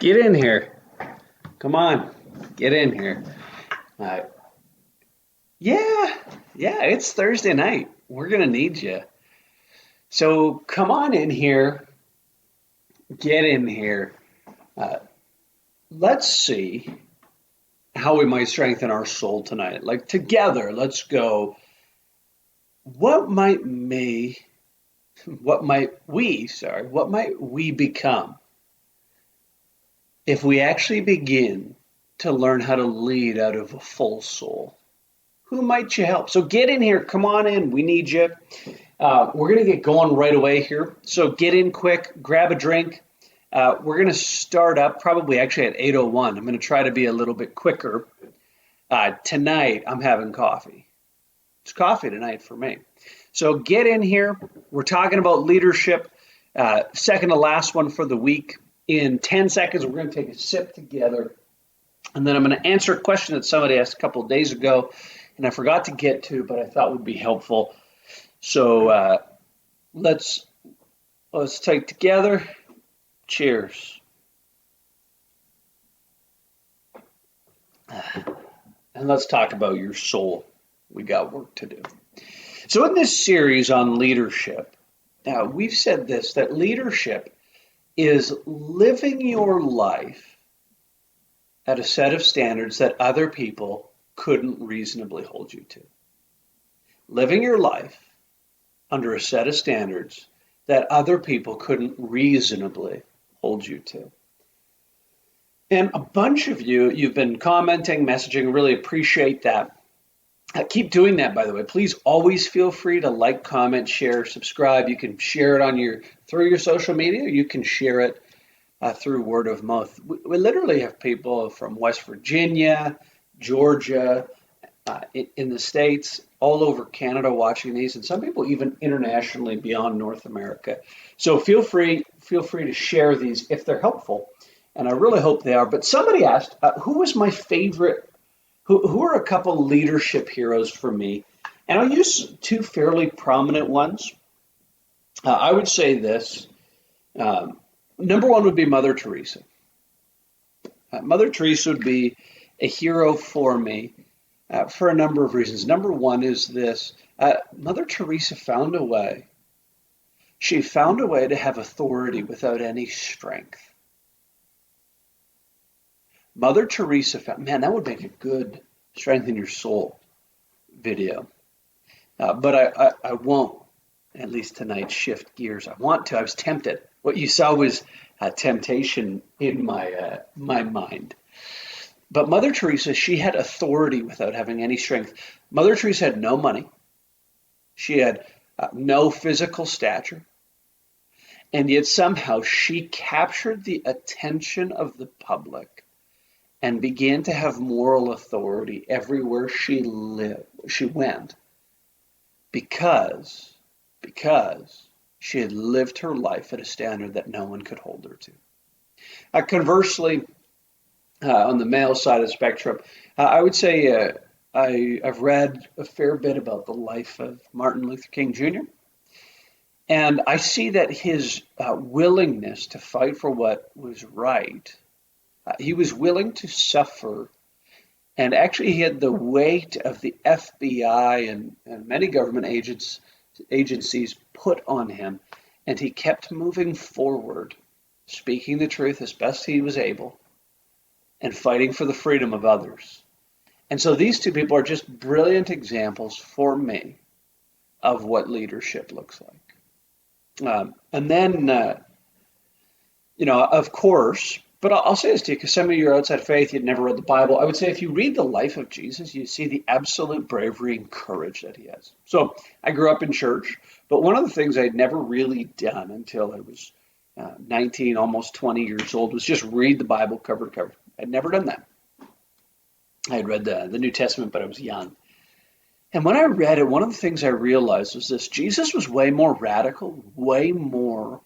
Get in here. Come on, get in here. Uh, yeah, yeah, it's Thursday night. We're gonna need you. So come on in here. Get in here. Uh, let's see how we might strengthen our soul tonight. Like together, let's go. What might me? What might we? Sorry, what might we become if we actually begin to learn how to lead out of a full soul? Who might you help? So get in here. Come on in. We need you. We're going to get going right away here. So get in quick, grab a drink. We're going to start up probably actually at 8:01. I'm going to try to be a little bit quicker. Tonight, I'm having coffee. It's coffee tonight for me. So get in here. We're talking about leadership. Second to last one for the week. In 10 seconds, we're going to take a sip together. And then I'm going to answer a question that somebody asked a couple of days ago, and I forgot to get to, but I thought would be helpful. So let's take together. Cheers. And let's talk about your soul. We got work to do. So in this series on leadership, we've said this, that leadership is living your life at a set of standards that other people couldn't reasonably hold you to. Living your life under a set of standards that other people couldn't reasonably hold you to. And a bunch of you've been commenting, messaging, really appreciate that. Keep doing that, by the way. Please always feel free to like, comment, share, subscribe. You can share it on through your social media. You can share it through word of mouth. We literally have people from West Virginia, Georgia, in the States, all over Canada watching these, and some people even internationally beyond North America. So feel free to share these if they're helpful, and I really hope they are. But somebody asked, who was my favorite? Who are a couple leadership heroes for me? And I'll use two fairly prominent ones. I would say this. Number one would be Mother Teresa. Mother Teresa would be a hero for me for a number of reasons. Number one is this. Mother Teresa found a way. She found a way to have authority without any strength. Mother Teresa found, man, that would make a good strengthen your soul video. But I won't, at least tonight, shift gears. I want to. I was tempted. What you saw was temptation in my mind. But Mother Teresa, she had authority without having any strength. Mother Teresa had no money. She had no physical stature. And yet somehow she captured the attention of the public and began to have moral authority everywhere she went, because she had lived her life at a standard that no one could hold her to. Conversely, on the male side of the spectrum, I would say I've read a fair bit about the life of Martin Luther King Jr., and I see that his willingness to fight for what was right, he was willing to suffer, and actually he had the weight of the FBI and many government agencies put on him, and he kept moving forward, speaking the truth as best he was able, and fighting for the freedom of others. And so these two people are just brilliant examples for me of what leadership looks like. And then, of course, but I'll say this to you, because some of you are outside faith, you'd never read the Bible. I would say if you read the life of Jesus, you see the absolute bravery and courage that he has. So I grew up in church, but one of the things I'd never really done until I was 19, almost 20 years old, was just read the Bible cover to cover. I'd never done that. I had read the New Testament, but I was young. And when I read it, one of the things I realized was this: Jesus was way more radical, way more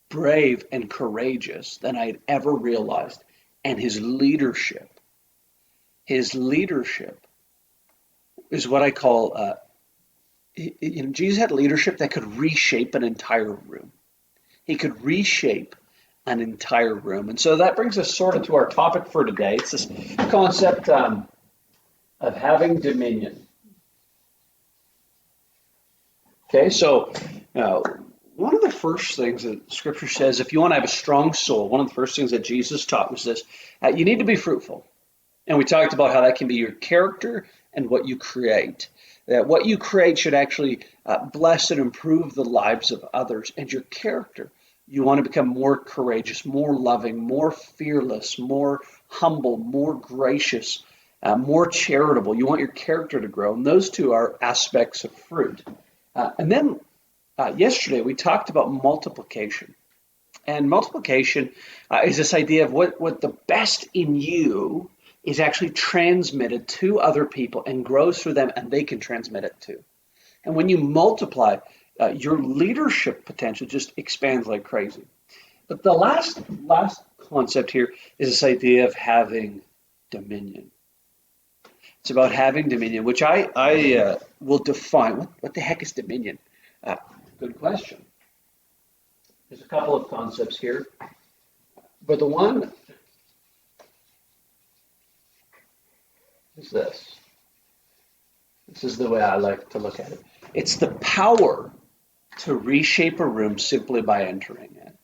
brave and courageous than I had ever realized. And his leadership is what I call, Jesus had leadership that could reshape an entire room. He could reshape an entire room. And so that brings us sort of to our topic for today. It's this concept of having dominion. Okay, so uh, one of the first things that Scripture says, if you want to have a strong soul, one of the first things that Jesus taught was this: you need to be fruitful. And we talked about how that can be your character and what you create. That what you create should actually bless and improve the lives of others. And your character, you want to become more courageous, more loving, more fearless, more humble, more gracious, more charitable. You want your character to grow. And those two are aspects of fruit. And then yesterday we talked about multiplication. And multiplication is this idea of what the best in you is actually transmitted to other people and grows through them, and they can transmit it too. And when you multiply, your leadership potential just expands like crazy. But the last concept here is this idea of having dominion. It's about having dominion, which I will define. What the heck is dominion? Good question. There's a couple of concepts here, but the one is this. This is the way I like to look at it. It's the power to reshape a room simply by entering it.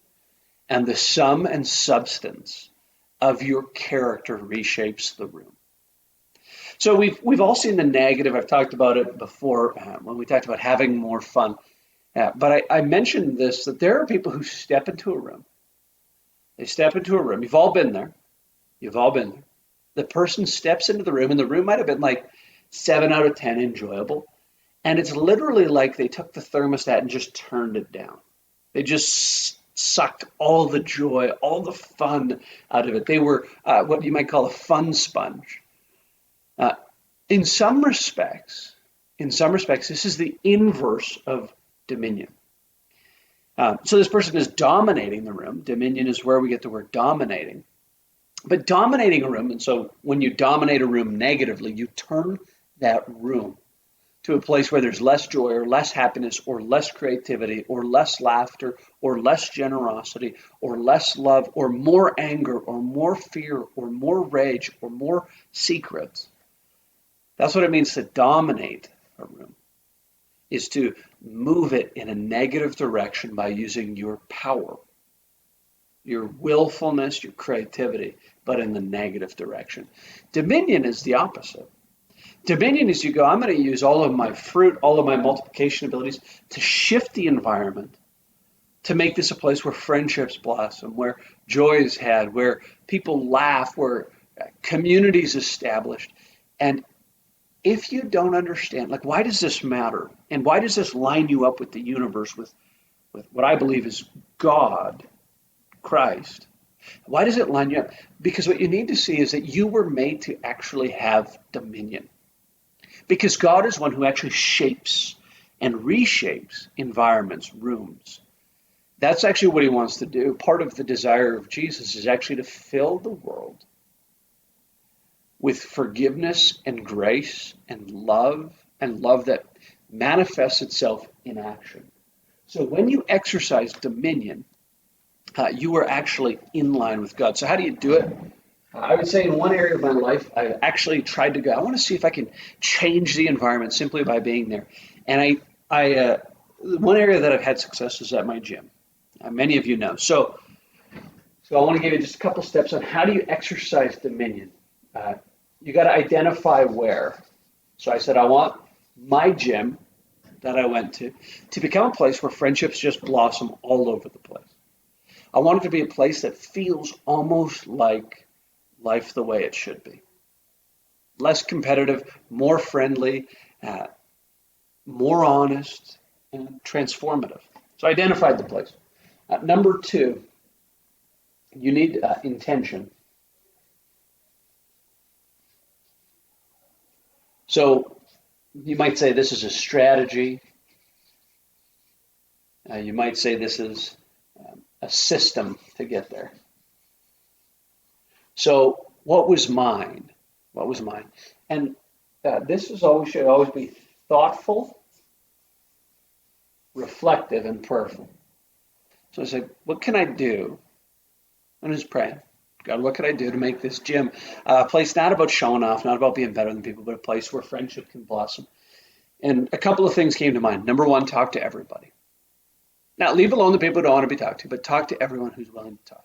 And the sum and substance of your character reshapes the room. So we've all seen the negative. I've talked about it before when we talked about having more fun. But I mentioned this, that there are people who step into a room. They step into a room. You've all been there. You've all been there. The person steps into the room, and the room might have been like 7 out of 10 enjoyable. And it's literally like they took the thermostat and just turned it down. They just sucked all the joy, all the fun out of it. They were what you might call a fun sponge. In some respects, this is the inverse of dominion. So this person is dominating the room. Dominion is where we get the word dominating. But dominating a room, and so when you dominate a room negatively, you turn that room to a place where there's less joy or less happiness or less creativity or less laughter or less generosity or less love or more anger or more fear or more rage or more secrets. That's what it means to dominate a room, is to move it in a negative direction by using your power, your willfulness, your creativity, but in the negative direction. Dominion is the opposite. Dominion is you go, I'm going to use all of my fruit, all of my multiplication abilities to shift the environment, to make this a place where friendships blossom, where joy is had, where people laugh, where communities established. And if you don't understand, like, why does this matter? And why does this line you up with the universe, with what I believe is God, Christ? Why does it line you up? Because what you need to see is that you were made to actually have dominion. Because God is one who actually shapes and reshapes environments, rooms. That's actually what he wants to do. Part of the desire of Jesus is actually to fill the world with forgiveness and grace and love that manifests itself in action. So when you exercise dominion, you are actually in line with God. So how do you do it? I would say in one area of my life, I actually tried to go, I want to see if I can change the environment simply by being there. And one area that I've had success is at my gym. Many of you know. So I want to give you just a couple steps on how do you exercise dominion. You got to identify where. So I said, I want my gym that I went to become a place where friendships just blossom all over the place. I want it to be a place that feels almost like life the way it should be. Less competitive, more friendly, more honest, and transformative. So I identified the place. Number 2, you need intention. So you might say this is a strategy. You might say this is a system to get there. So what was mine? What was mine? And this should always be thoughtful, reflective, and prayerful. So I said, what can I do and just praying. God, what could I do to make this gym a place not about showing off, not about being better than people, but a place where friendship can blossom? And a couple of things came to mind. Number one, talk to everybody. Now, leave alone the people who don't want to be talked to, but talk to everyone who's willing to talk.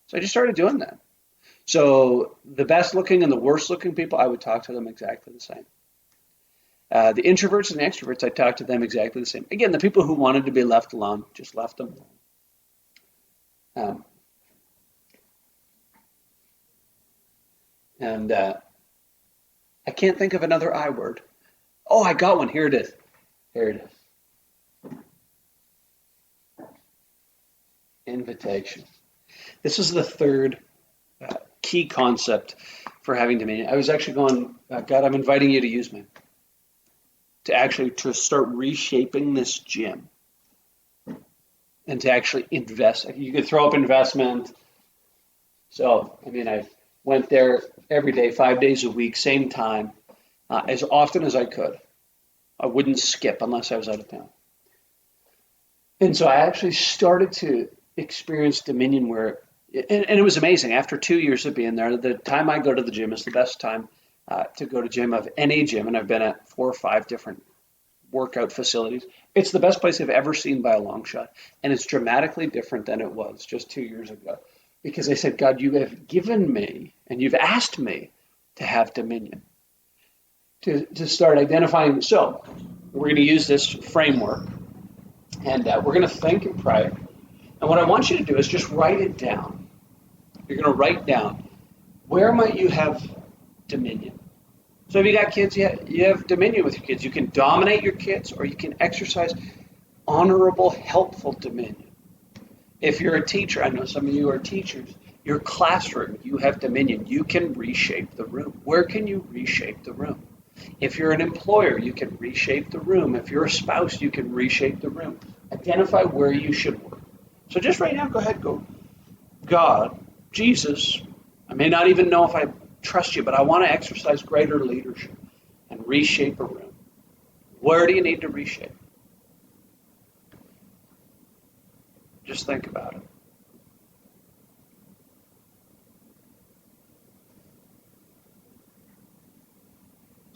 So I just started doing that. So the best looking and the worst looking people, I would talk to them exactly the same. The introverts and the extroverts, I talked to them exactly the same. Again, the people who wanted to be left alone, just left them alone. I can't think of another I word. Oh, I got one. Here it is. Here it is. Invitation. This is the third key concept for having dominion. I was actually going, God, I'm inviting you to use me. To start reshaping this gym. And to actually invest. You could throw up investment. So, I went there every day, 5 days a week, same time, as often as I could. I wouldn't skip unless I was out of town. And so I actually started to experience dominion where, and it was amazing. After 2 years of being there, the time I go to the gym is the best time to go to gym of any gym. And I've been at 4 or 5 different workout facilities. It's the best place I've ever seen by a long shot. And it's dramatically different than it was just 2 years ago. Because I said, God, you have given me and you've asked me to have dominion. To start identifying. So we're going to use this framework and we're going to think and pray. And what I want you to do is just write it down. You're going to write down, where might you have dominion? So if you got kids, you have dominion with your kids. You can dominate your kids or you can exercise honorable, helpful dominion. If you're a teacher, I know some of you are teachers, your classroom, you have dominion. You can reshape the room. Where can you reshape the room? If you're an employer, you can reshape the room. If you're a spouse, you can reshape the room. Identify where you should work. So just right now, go ahead, go, God, Jesus, I may not even know if I trust you, but I want to exercise greater leadership and reshape a room. Where do you need to reshape? Just think about it.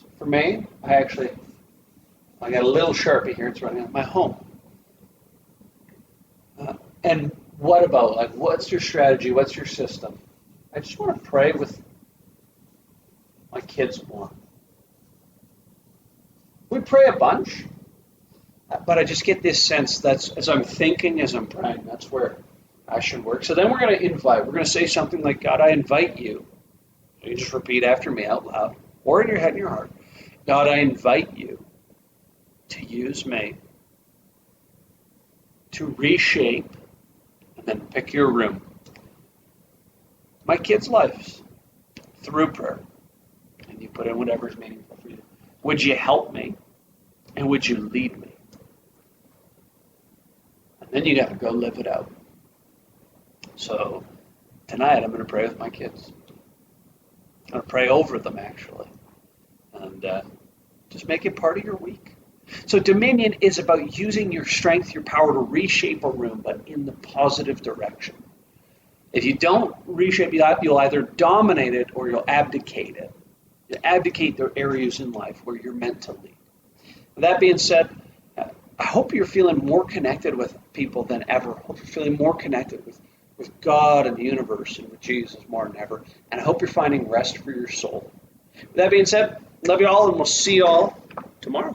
So for me, I got a little Sharpie here. It's running on my home. And what about, what's your strategy? What's your system? I just want to pray with my kids more. We pray a bunch, but I just get this sense that's, as I'm thinking, as I'm praying, that's where I should work. So then we're going to invite. We're going to say something like, God, I invite you. You just repeat after me out loud or in your head and your heart. God, I invite you to use me to reshape and then pick your room. My kids' lives through prayer. And you put in whatever is meaningful for you. Would you help me? And would you lead me? And then you got to go live it out. So tonight I'm going to pray with my kids. I'm going to pray over them, actually. And just make it part of your week. So dominion is about using your strength, your power to reshape a room, but in the positive direction. If you don't reshape, you'll either dominate it or you'll abdicate it. You abdicate the areas in life where you're meant to lead. With that being said, I hope you're feeling more connected with people than ever. I hope you're feeling more connected with God and the universe and with Jesus more than ever. And I hope you're finding rest for your soul. With that being said, love you all, and we'll see you all tomorrow.